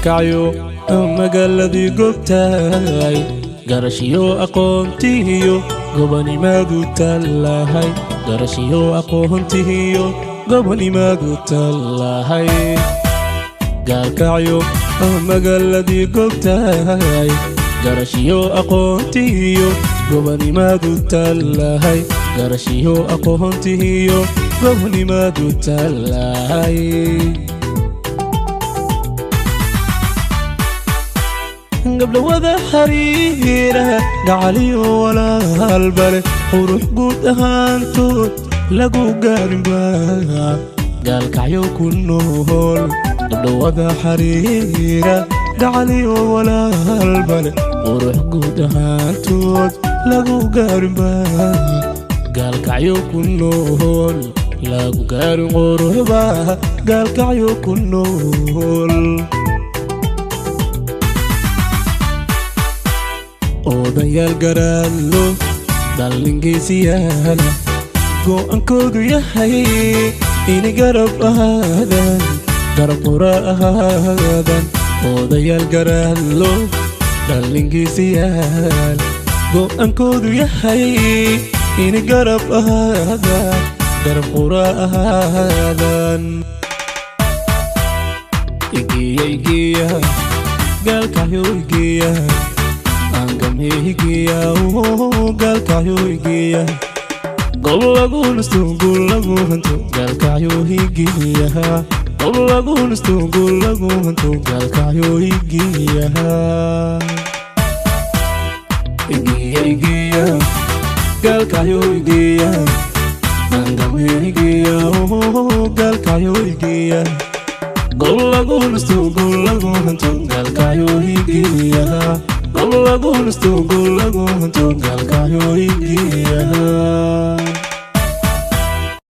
gaalkacyo magaaladii goobtahay garashiyo aqoontiyo gobonimadu tallahay garashiyo aqoontiyo gobonimadu tallahay gaalkacyo magaaladii goobtahay garashiyo aqoontiyo gobonimadu tallahay garashiyo aqoontiyo gobonimadu tallahay قبل وذا حريرة قعلي ولا البل وروح قود هانتو لقو قاربا قال كعيو كنو هول قبل وذا حريرة قعلي ولا البل وروح قود هانتو لقو قاربا قال كعيو كنو هول لقو قاربا قال كعيو كنو هول odayaal garaadlo dhallingiisiyaala go'aankoodu yahay inay garab ahaadan garab qura ahaadan odayaal garaadlo dhallingiisiyaal go'aankoodu yahay inay garab ahaadan garab qura ahaadan igiya gaalkacyo igiya higiya gaalkacyo higiya gob lagu nasto gul lagu hanto gaalkacyo higiya gob lagu nasto gul lagu hanto gaalkacyo higiya higiya gaalkacyo higiya angam higiya gaalkacyo higiya gob lagu nasto gul lagu hanto gaalkacyo higiya قبل أقول استوقف لقوم تقال كايو يجيها